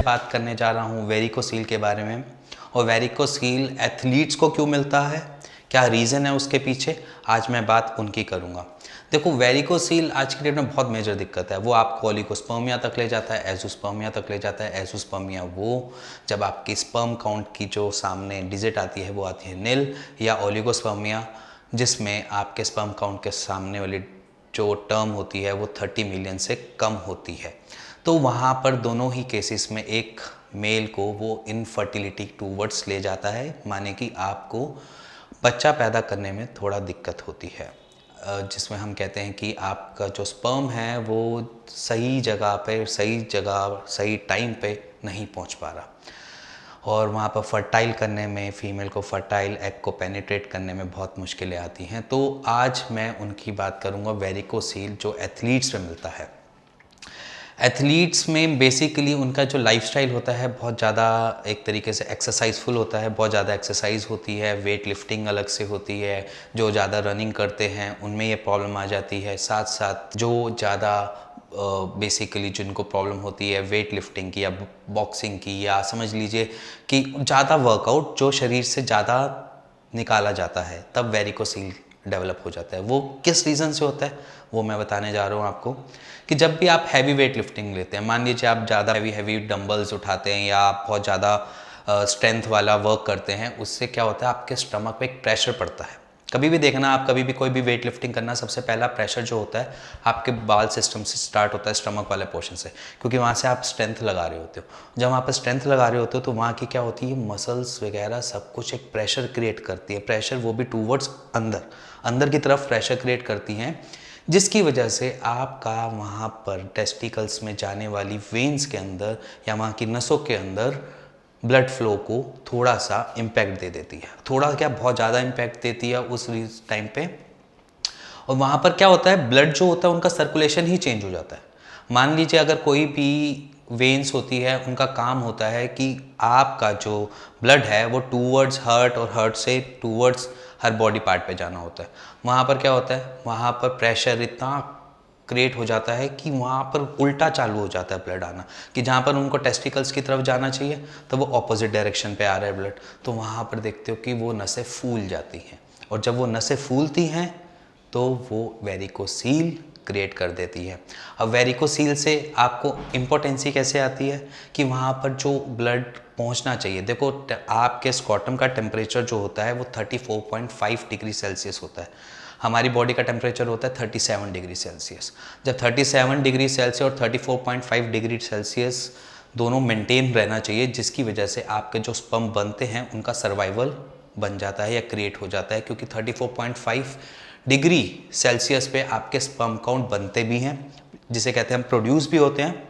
बात करने जा रहा हूँ वेरिकोसील के बारे में। और वेरिकोसील एथलीट्स को क्यों मिलता है, क्या रीज़न है उसके पीछे, आज मैं बात उनकी करूँगा। देखो, वेरिकोसील आज की डेट में बहुत मेजर दिक्कत है। वो आपको ओलिगोस्पर्मिया तक ले जाता है, एजोस्पर्मिया तक ले जाता है। एजोस्पर्मिया वो जब आपकी स्पर्म काउंट की जो सामने डिजिट आती है वो आती है नील, या ओलिगोस्पर्मिया जिसमें आपके स्पर्म काउंट के सामने वाली जो टर्म होती है वो 30 मिलियन से कम होती है। तो वहाँ पर दोनों ही केसेस में एक मेल को वो इनफर्टिलिटी टूवर्ड्स ले जाता है, माने कि आपको बच्चा पैदा करने में थोड़ा दिक्कत होती है, जिसमें हम कहते हैं कि आपका जो स्पर्म है वो सही जगह सही टाइम पे नहीं पहुंच पा रहा, और वहाँ पर फर्टाइल करने में, फीमेल को फर्टाइल एग को पेनिट्रेट करने में बहुत मुश्किलें आती हैं। तो आज मैं उनकी बात करूँगा, वेरिकोसील जो एथलीट्स में मिलता है। एथलीट्स में बेसिकली उनका जो लाइफस्टाइल होता है बहुत ज़्यादा एक तरीके से एक्सरसाइजफुल होता है, बहुत ज़्यादा एक्सरसाइज होती है, वेट लिफ्टिंग अलग से होती है। जो ज़्यादा रनिंग करते हैं उनमें ये प्रॉब्लम आ जाती है। साथ साथ जो ज़्यादा बेसिकली जिनको प्रॉब्लम होती है वेट लिफ्टिंग की या बॉक्सिंग की, या समझ लीजिए कि ज़्यादा वर्कआउट जो शरीर से ज़्यादा निकाला जाता है, तब वेरिकोसील डेवलप हो जाता है। वो किस रीज़न से होता है वो मैं बताने जा रहा हूँ आपको। कि जब भी आप हैवी वेट लिफ्टिंग लेते हैं, मान लीजिए आप ज़्यादा हैवी डंबल्स उठाते हैं या आप बहुत ज़्यादा स्ट्रेंथ वाला वर्क करते हैं, उससे क्या होता है आपके स्टमक पे एक प्रेशर पड़ता है। कभी भी देखना, आप कभी भी कोई भी वेट लिफ्टिंग करना, सबसे पहला प्रेशर जो होता है आपके बाल सिस्टम से स्टार्ट होता है, स्टमक वाले पोर्शन से, क्योंकि वहाँ से आप स्ट्रेंथ लगा रहे होते हो। जब वहाँ पर स्ट्रेंथ लगा रहे होते हो तो वहाँ की क्या होती है, मसल्स वगैरह सब कुछ एक प्रेशर क्रिएट करती है। प्रेशर वो भी टूवर्ड्स अंदर की तरफ प्रेशर क्रिएट करती हैं, जिसकी वजह से आपका वहाँ पर टेस्टिकल्स में जाने वाली वेन्स के अंदर या वहाँ की नसों के अंदर ब्लड फ्लो को थोड़ा सा इम्पैक्ट दे देती है। थोड़ा क्या, बहुत ज़्यादा इम्पैक्ट देती है उस टाइम पे। और वहाँ पर क्या होता है, ब्लड जो होता है उनका सर्कुलेशन ही चेंज हो जाता है। मान लीजिए अगर कोई भी वेन्स होती है, उनका काम होता है कि आपका जो ब्लड है वो टूवर्ड्स हार्ट और हार्ट से टूवर्ड्स हर बॉडी पार्ट पे जाना होता है। वहाँ पर क्या होता है, वहाँ पर प्रेशर इतना क्रिएट हो जाता है कि वहाँ पर उल्टा चालू हो जाता है ब्लड आना, कि जहाँ पर उनको टेस्टिकल्स की तरफ जाना चाहिए तो वो ऑपोजिट डायरेक्शन पे आ रहा है ब्लड। तो वहाँ पर देखते हो कि वो नसें फूल जाती हैं, और जब वो नसें फूलती हैं तो वो वेरिकोसील क्रिएट कर देती है। अब वेरिकोसील से आपको इम्पोर्टेंसी कैसे आती है कि वहाँ पर जो ब्लड पहुँचना चाहिए, देखो आपके स्कॉटम का टेम्परेचर जो होता है वो 34.5 डिग्री सेल्सियस होता है। हमारी बॉडी का टेम्परेचर होता है 37 डिग्री सेल्सियस। जब 37 डिग्री सेल्सियस और 34.5 डिग्री सेल्सियस दोनों मेंटेन रहना चाहिए, जिसकी वजह से आपके जो स्पर्म बनते हैं उनका सर्वाइवल बन जाता है या क्रिएट हो जाता है, क्योंकि 34.5 डिग्री सेल्सियस पे आपके स्पर्म काउंट बनते भी हैं, जिसे कहते हैं हम प्रोड्यूस भी होते हैं,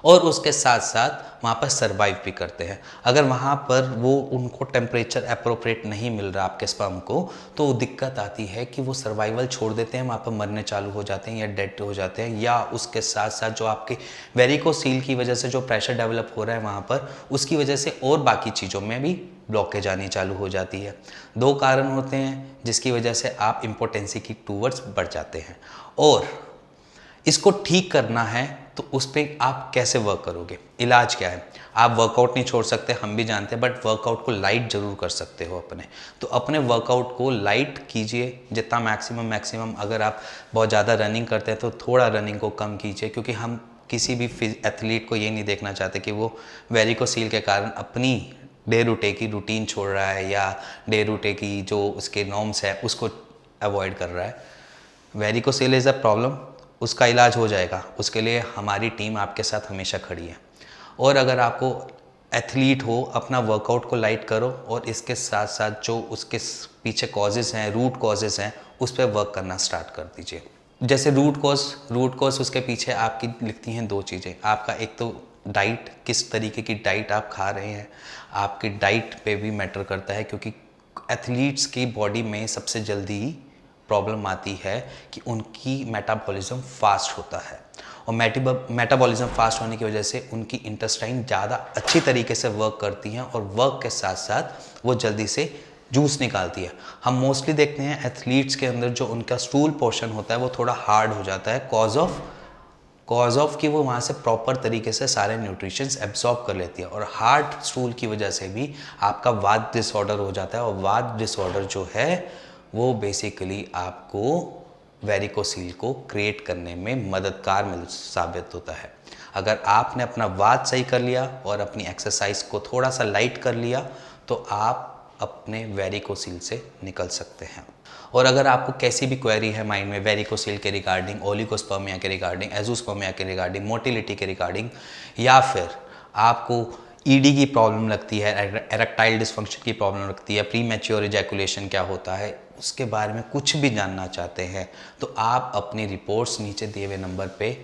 और उसके साथ साथ वहाँ पर सर्वाइव भी करते हैं। अगर वहाँ पर वो उनको टेम्परेचर अप्रोप्रिएट नहीं मिल रहा आपके स्पर्म को, तो दिक्कत आती है कि वो सर्वाइवल छोड़ देते हैं, वहाँ पर मरने चालू हो जाते हैं या डेड हो जाते हैं, या उसके साथ साथ जो आपके वेरिकोसील की वजह से जो प्रेशर डेवलप हो रहा है वहाँ पर, उसकी वजह से और बाकी चीज़ों में भी ब्लॉकेज आनी चालू हो जाती है। दो कारण होते हैं जिसकी वजह से आप इम्पोर्टेंसी की टूवर्ड्स बढ़ जाते हैं, और इसको ठीक करना है तो उस पर आप कैसे वर्क करोगे, इलाज क्या है। आप वर्कआउट नहीं छोड़ सकते, हम भी जानते हैं, बट वर्कआउट को लाइट ज़रूर कर सकते हो अपने। तो अपने वर्कआउट को लाइट कीजिए जितना मैक्सिमम। अगर आप बहुत ज़्यादा रनिंग करते हैं तो थोड़ा रनिंग को कम कीजिए, क्योंकि हम किसी भी एथलीट को ये नहीं देखना चाहते कि वो वेरिकोसील के कारण अपनी डे रूटे की रूटीन छोड़ रहा है, या डे रूटे की जो उसके नॉर्म्स है उसको अवॉइड कर रहा है। वेरिकोसील इज़ अ प्रॉब्लम, उसका इलाज हो जाएगा, उसके लिए हमारी टीम आपके साथ हमेशा खड़ी है। और अगर आपको एथलीट हो, अपना वर्कआउट को लाइट करो, और इसके साथ साथ जो उसके पीछे कॉजेज़ हैं, रूट कॉजेज़ हैं, उस पर वर्क करना स्टार्ट कर दीजिए। जैसे रूट कॉज उसके पीछे आपकी लिखती हैं दो चीज़ें। आपका एक तो डाइट, किस तरीके की डाइट आप खा रहे हैं, आपकी डाइट पे भी मैटर करता है, क्योंकि एथलीट्स की बॉडी में सबसे जल्दी प्रॉब्लम आती है कि उनकी मेटाबॉलिज्म फास्ट होता है, और मेटाबॉलिज्म फास्ट होने की वजह से उनकी इंटेस्टाइन ज़्यादा अच्छी तरीके से वर्क करती हैं, और वर्क के साथ साथ वो जल्दी से जूस निकालती है। हम मोस्टली देखते हैं एथलीट्स के अंदर जो उनका स्टूल पोर्शन होता है वो थोड़ा हार्ड हो जाता है, कॉज ऑफ कॉज ऑफ कि वो वहाँ से प्रॉपर तरीके से सारे न्यूट्रिशंस एब्जॉर्ब कर लेती है। और हार्ड स्टूल की वजह से भी आपका वात डिसऑर्डर हो जाता है, और वात डिसऑर्डर जो है वो बेसिकली आपको वेरिकोसील को क्रिएट करने में मददगार साबित होता है। अगर आपने अपना वात सही कर लिया और अपनी एक्सरसाइज को थोड़ा सा लाइट कर लिया तो आप अपने वेरिकोसील से निकल सकते हैं। और अगर आपको कैसी भी क्वेरी है माइंड में वेरिकोसील के रिगार्डिंग, ओलिगोस्पर्मिया के रिगार्डिंग, एजोस्पर्मिया के रिगार्डिंग, मोटिलिटी के रिगार्डिंग, या फिर आपको ईडी की प्रॉब्लम लगती है, एरेक्टाइल डिसफंक्शन की प्रॉब्लम लगती है, प्री मैच्योर इजैकुलेशन क्या होता है, उसके बारे में कुछ भी जानना चाहते हैं तो आप अपनी रिपोर्ट्स नीचे दिए हुए नंबर पे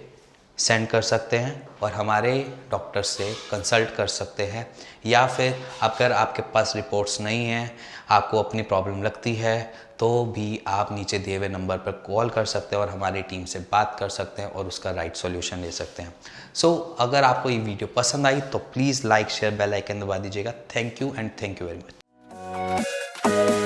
सेंड कर सकते हैं और हमारे डॉक्टर से कंसल्ट कर सकते हैं। या फिर अगर आपके पास रिपोर्ट्स नहीं हैं, आपको अपनी प्रॉब्लम लगती है, तो भी आप नीचे दिए हुए नंबर पर कॉल कर सकते हैं और हमारी टीम से बात कर सकते हैं और उसका राइट सॉल्यूशन ले सकते हैं। सो अगर आपको ये वीडियो पसंद आई तो please like, share, bell icon दबा दीजिएगा। Thank you and thank you very much.